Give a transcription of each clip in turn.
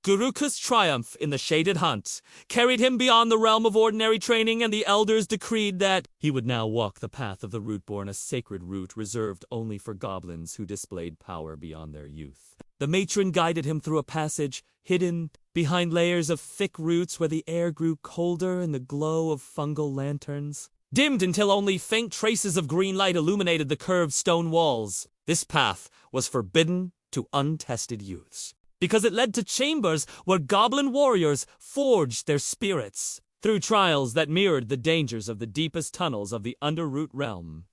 Guruk's triumph in the Shaded Hunt carried him beyond the realm of ordinary training, and the elders decreed that he would now walk the path of the Rootborn, a sacred route reserved only for goblins who displayed power beyond their youth. The matron guided him through a passage hidden behind layers of thick roots where the air grew colder in the glow of fungal lanterns, dimmed until only faint traces of green light illuminated the curved stone walls. This path was forbidden to untested youths, because it led to chambers where goblin warriors forged their spirits through trials that mirrored the dangers of the deepest tunnels of the Underroot realm.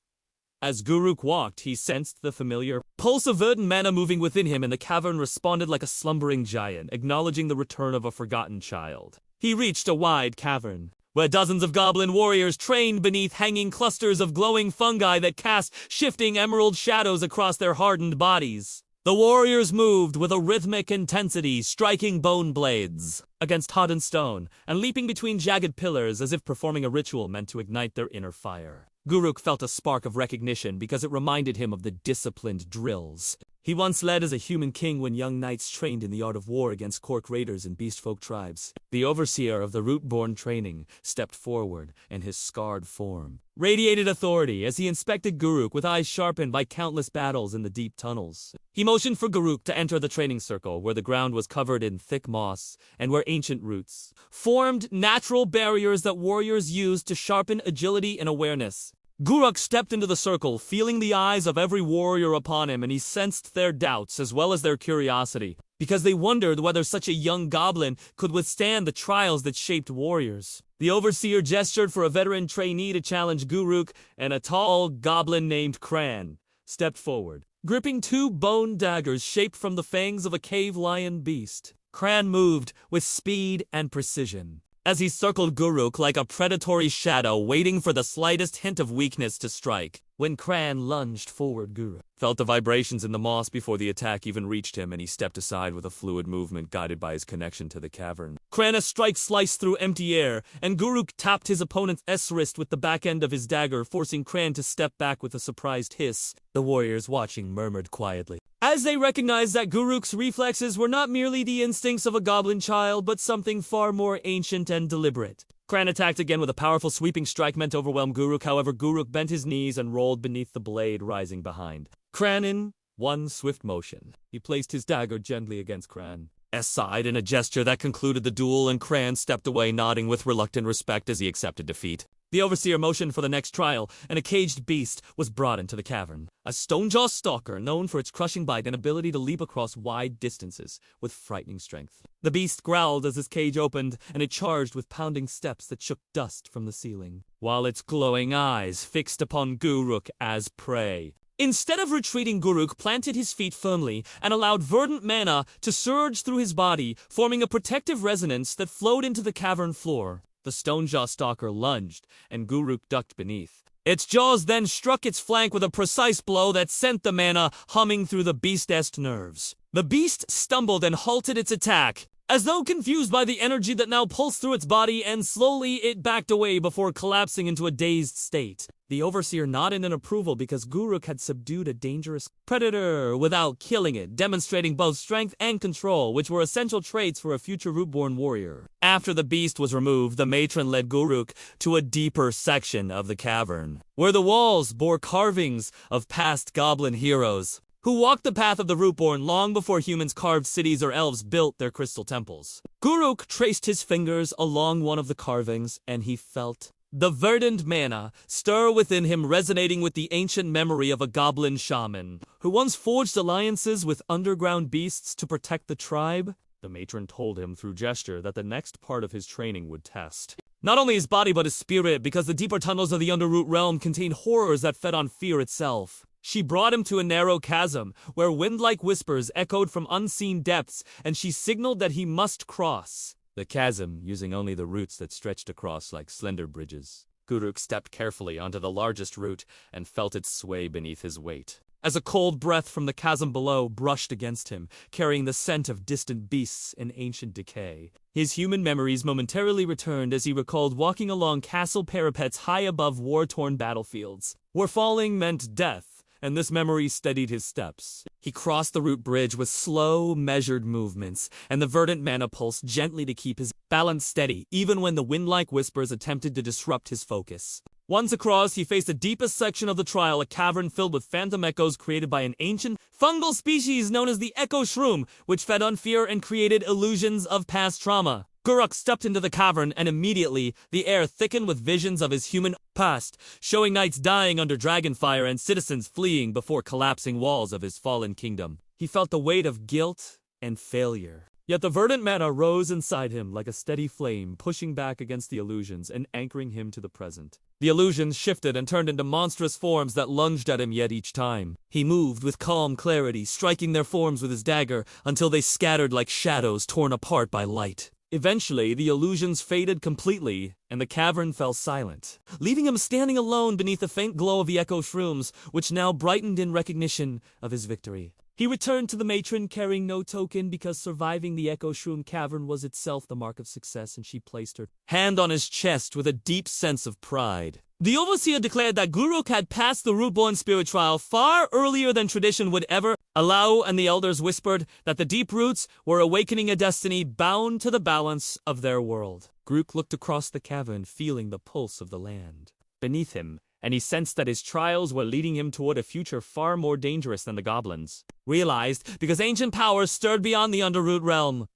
As Guruk walked, he sensed the familiar pulse of verdant mana moving within him, and the cavern responded like a slumbering giant, acknowledging the return of a forgotten child. He reached a wide cavern, where dozens of goblin warriors trained beneath hanging clusters of glowing fungi that cast shifting emerald shadows across their hardened bodies. The warriors moved with a rhythmic intensity, striking bone blades against hardened stone and leaping between jagged pillars as if performing a ritual meant to ignite their inner fire. Guruk felt a spark of recognition because it reminded him of the disciplined drills he once led as a human king when young knights trained in the art of war against Cork raiders and beastfolk tribes. The overseer of the Rootborn training stepped forward, and his scarred form radiated authority as he inspected Guruk with eyes sharpened by countless battles in the deep tunnels. He motioned for Guruk to enter the training circle, where the ground was covered in thick moss and where ancient roots formed natural barriers that warriors used to sharpen agility and awareness. Guruk stepped into the circle, feeling the eyes of every warrior upon him, and he sensed their doubts as well as their curiosity, because they wondered whether such a young goblin could withstand the trials that shaped warriors. The overseer gestured for a veteran trainee to challenge Guruk, and a tall goblin named Kran stepped forward, gripping two bone daggers shaped from the fangs of a cave lion beast. Kran moved with speed and precision as he circled Guruk like a predatory shadow, waiting for the slightest hint of weakness to strike. When Kran lunged forward, Guruk felt the vibrations in the moss before the attack even reached him, and he stepped aside with a fluid movement guided by his connection to the cavern. Kran's strike sliced through empty air, and Guruk tapped his opponent's wrist with the back end of his dagger, forcing Kran to step back with a surprised hiss. The warriors watching murmured quietly, as they recognized that Guruk's reflexes were not merely the instincts of a goblin child, but something far more ancient and deliberate. Kran attacked again with a powerful sweeping strike meant to overwhelm Guruk. However, Guruk bent his knees and rolled beneath the blade rising behind Kran in one swift motion. He placed his dagger gently against Kran's side in a gesture that concluded the duel, and Kran stepped away, nodding with reluctant respect as he accepted defeat. The overseer motioned for the next trial, and a caged beast was brought into the cavern. A Stonejaw stalker known for its crushing bite and ability to leap across wide distances with frightening strength. The beast growled as his cage opened, and it charged with pounding steps that shook dust from the ceiling, while its glowing eyes fixed upon Guruk as prey. Instead of retreating, Guruk planted his feet firmly and allowed verdant mana to surge through his body, forming a protective resonance that flowed into the cavern floor. The Stonejaw stalker lunged, and Guruk ducked beneath. Its jaws then struck its flank with a precise blow that sent the mana humming through the beast's nerves. The beast stumbled and halted its attack, as though confused by the energy that now pulsed through its body, and slowly it backed away before collapsing into a dazed state. The overseer nodded in approval because Guruk had subdued a dangerous predator without killing it, demonstrating both strength and control, which were essential traits for a future Rootborn warrior. After the beast was removed, the matron led Guruk to a deeper section of the cavern, where the walls bore carvings of past goblin heroes who walked the path of the Rootborn long before humans carved cities or elves built their crystal temples. Guruk traced his fingers along one of the carvings, and he felt the verdant mana stir within him, resonating with the ancient memory of a goblin shaman who once forged alliances with underground beasts to protect the tribe. The matron told him through gesture that the next part of his training would test not only his body but his spirit, because the deeper tunnels of the Underroot realm contained horrors that fed on fear itself. She brought him to a narrow chasm where wind-like whispers echoed from unseen depths, and she signaled that he must cross the chasm using only the roots that stretched across like slender bridges. Guruk stepped carefully onto the largest root and felt it sway beneath his weight, as a cold breath from the chasm below brushed against him, carrying the scent of distant beasts and ancient decay. His human memories momentarily returned as he recalled walking along castle parapets high above war-torn battlefields, where falling meant death, and this memory steadied his steps. He crossed the root bridge with slow, measured movements, and the verdant mana pulsed gently to keep his balance steady, even when the wind-like whispers attempted to disrupt his focus. Once across, he faced the deepest section of the trial, a cavern filled with phantom echoes created by an ancient fungal species known as the Echo Shroom, which fed on fear and created illusions of past trauma. Guruk stepped into the cavern, and immediately, the air thickened with visions of his human past, showing knights dying under dragonfire and citizens fleeing before collapsing walls of his fallen kingdom. He felt the weight of guilt and failure. Yet the verdant mana rose inside him like a steady flame, pushing back against the illusions and anchoring him to the present. The illusions shifted and turned into monstrous forms that lunged at him yet each time. He moved with calm clarity, striking their forms with his dagger until they scattered like shadows torn apart by light. Eventually, the illusions faded completely, and the cavern fell silent, leaving him standing alone beneath the faint glow of the Echo Shrooms, which now brightened in recognition of his victory. He returned to the matron carrying no token because surviving the Echo Shroom cavern was itself the mark of success, and she placed her hand on his chest with a deep sense of pride. The overseer declared that Guruk had passed the Rootborn spirit trial far earlier than tradition would ever allow, and the elders whispered that the deep roots were awakening a destiny bound to the balance of their world. Guruk looked across the cavern, feeling the pulse of the land beneath him, and he sensed that his trials were leading him toward a future far more dangerous than the goblins realized, because ancient powers stirred beyond the Underroot realm.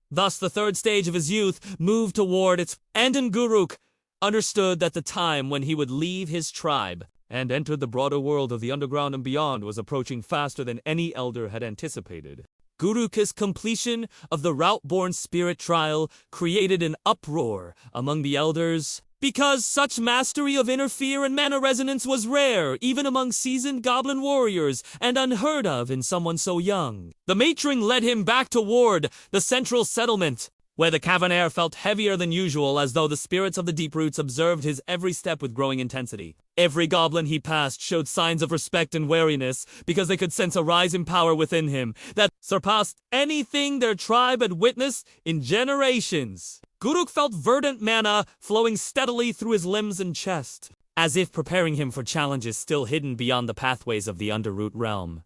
Thus, the third stage of his youth moved toward its end, and Guruk understood that the time when he would leave his tribe and enter the broader world of the underground and beyond was approaching faster than any elder had anticipated. Guruk's completion of the Rootborn spirit trial created an uproar among the elders, because such mastery of inner fear and mana resonance was rare, even among seasoned goblin warriors, and unheard of in someone so young. The matron led him back toward the central settlement, where the cavern air felt heavier than usual, as though the spirits of the deep roots observed his every step with growing intensity. Every goblin he passed showed signs of respect and wariness, because they could sense a rise in power within him that surpassed anything their tribe had witnessed in generations. Guruk felt verdant mana flowing steadily through his limbs and chest, as if preparing him for challenges still hidden beyond the pathways of the Underroot realm.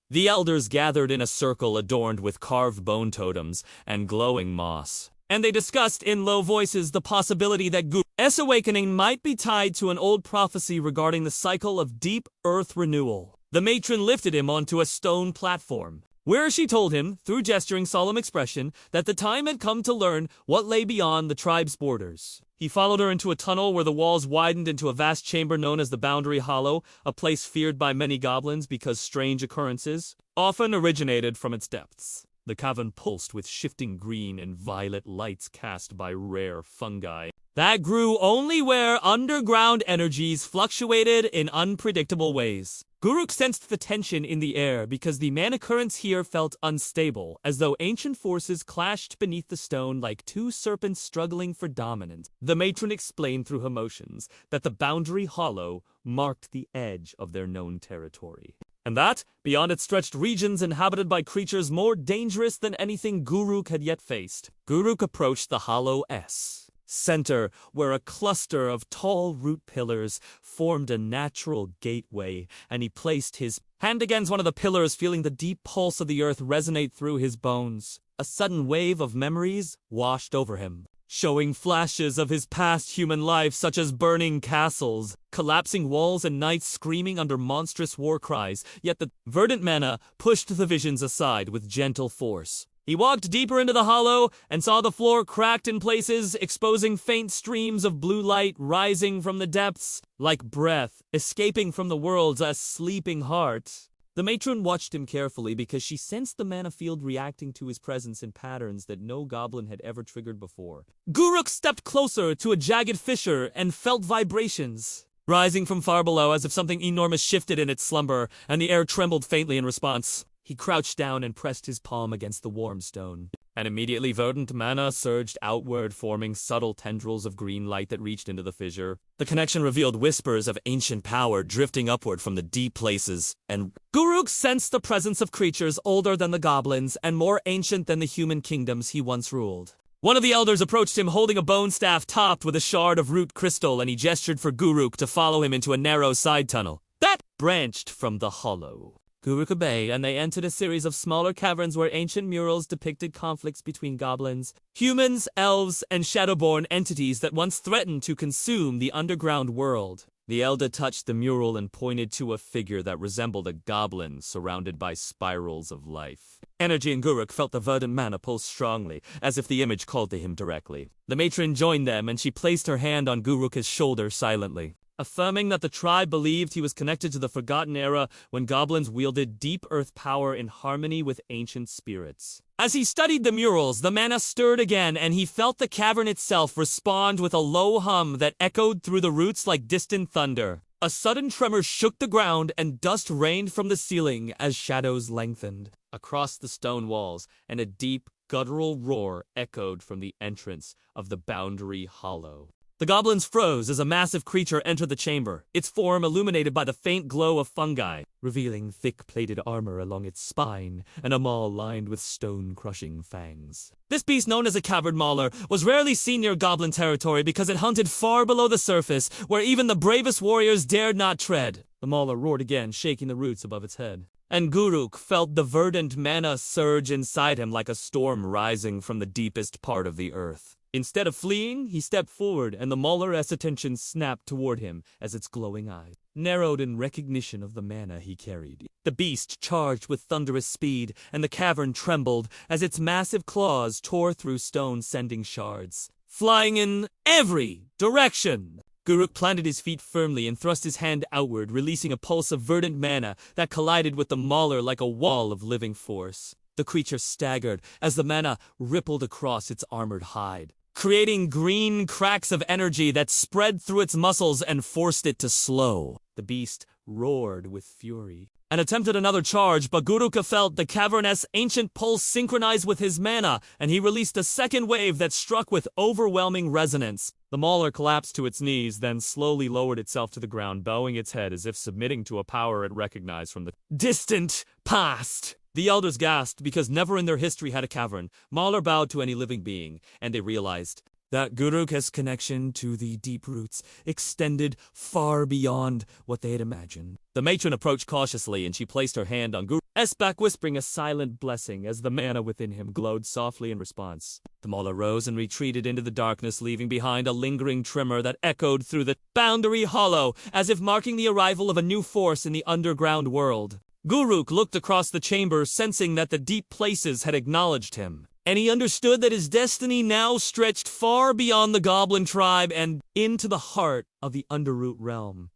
The elders gathered in a circle adorned with carved bone totems and glowing moss, and they discussed in low voices the possibility that Guruk's awakening might be tied to an old prophecy regarding the cycle of deep earth renewal. The matron lifted him onto a stone platform, where she told him, through gesturing solemn expression, that the time had come to learn what lay beyond the tribe's borders. He followed her into a tunnel where the walls widened into a vast chamber known as the Boundary Hollow, a place feared by many goblins because strange occurrences often originated from its depths. The cavern pulsed with shifting green and violet lights cast by rare fungi that grew only where underground energies fluctuated in unpredictable ways. Guruk sensed the tension in the air because the mana currents here felt unstable, as though ancient forces clashed beneath the stone like two serpents struggling for dominance. The matron explained through her motions that the Boundary Hollow marked the edge of their known territory, and that, beyond it stretched regions inhabited by creatures more dangerous than anything Guruk had yet faced. Guruk approached the Hollow's center, where a cluster of tall root pillars formed a natural gateway, and he placed his hand against one of the pillars, feeling the deep pulse of the earth resonate through his bones. A sudden wave of memories washed over him, showing flashes of his past human life, such as burning castles, collapsing walls, and knights screaming under monstrous war cries. Yet the verdant mana pushed the visions aside with gentle force. He walked deeper into the hollow and saw the floor cracked in places, exposing faint streams of blue light rising from the depths, like breath escaping from the world's sleeping heart. The matron watched him carefully because she sensed the mana field reacting to his presence in patterns that no goblin had ever triggered before. Guruk stepped closer to a jagged fissure and felt vibrations rising from far below, as if something enormous shifted in its slumber, and the air trembled faintly in response. He crouched down and pressed his palm against the warm stone, and immediately verdant mana surged outward, forming subtle tendrils of green light that reached into the fissure. The connection revealed whispers of ancient power drifting upward from the deep places, and Guruk sensed the presence of creatures older than the goblins and more ancient than the human kingdoms he once ruled. One of the elders approached him holding a bone staff topped with a shard of root crystal, and he gestured for Guruk to follow him into a narrow side tunnel. That branched from the hollow. Guruk obeyed, and they entered a series of smaller caverns where ancient murals depicted conflicts between goblins, humans, elves, and shadowborn entities that once threatened to consume the underground world. The elder touched the mural and pointed to a figure that resembled a goblin surrounded by spirals of life. Energy and Guruk felt the verdant mana pulse strongly, as if the image called to him directly. The matron joined them, and she placed her hand on Guruk's shoulder silently, affirming that the tribe believed he was connected to the forgotten era when goblins wielded deep earth power in harmony with ancient spirits. As he studied the murals, the mana stirred again, and he felt the cavern itself respond with a low hum that echoed through the roots like distant thunder. A sudden tremor shook the ground, and dust rained from the ceiling as shadows lengthened across the stone walls, and a deep, guttural roar echoed from the entrance of the Boundary Hollow. The goblins froze as a massive creature entered the chamber, its form illuminated by the faint glow of fungi, revealing thick-plated armor along its spine and a maw lined with stone-crushing fangs. This beast, known as a cavern mauler, was rarely seen near goblin territory because it hunted far below the surface, where even the bravest warriors dared not tread. The mauler roared again, shaking the roots above its head. And Guruk felt the verdant mana surge inside him like a storm rising from the deepest part of the earth. Instead of fleeing, he stepped forward, and the Mauler's attention snapped toward him as its glowing eyes narrowed in recognition of the mana he carried. The beast charged with thunderous speed, and the cavern trembled as its massive claws tore through stone, sending shards flying in every direction. Guruk planted his feet firmly and thrust his hand outward, releasing a pulse of verdant mana that collided with the Mauler like a wall of living force. The creature staggered as the mana rippled across its armored hide, creating green cracks of energy that spread through its muscles and forced it to slow. The beast roared with fury and attempted another charge, but Guruk felt the cavernous ancient pulse synchronize with his mana, and he released a second wave that struck with overwhelming resonance. The Mauler collapsed to its knees, then slowly lowered itself to the ground, bowing its head as if submitting to a power it recognized from the distant past. The elders gasped because never in their history had a cavern Mauler bowed to any living being, and they realized that Guruk's connection to the deep roots extended far beyond what they had imagined. The matron approached cautiously, and she placed her hand on Guruk's back, whispering a silent blessing as the mana within him glowed softly in response. The Mauler rose and retreated into the darkness, leaving behind a lingering tremor that echoed through the Boundary Hollow, as if marking the arrival of a new force in the underground world. Guruk looked across the chamber, sensing that the deep places had acknowledged him, and he understood that his destiny now stretched far beyond the goblin tribe and into the heart of the Underroot realm.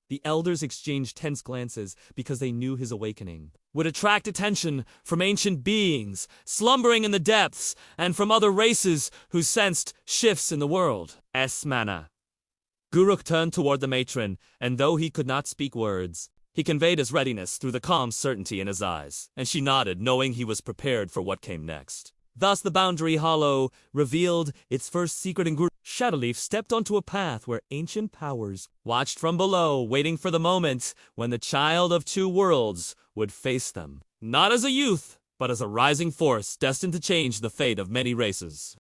The elders exchanged tense glances because they knew his awakening would attract attention from ancient beings slumbering in the depths and from other races who sensed shifts in the world. Mana. Guruk turned toward the matron, and though he could not speak words, he conveyed his readiness through the calm certainty in his eyes, and she nodded, knowing he was prepared for what came next. Thus the Boundary Hollow revealed its first secret, and Shadowleaf stepped onto a path where ancient powers watched from below, waiting for the moment when the Child of Two Worlds would face them, not as a youth, but as a rising force destined to change the fate of many races.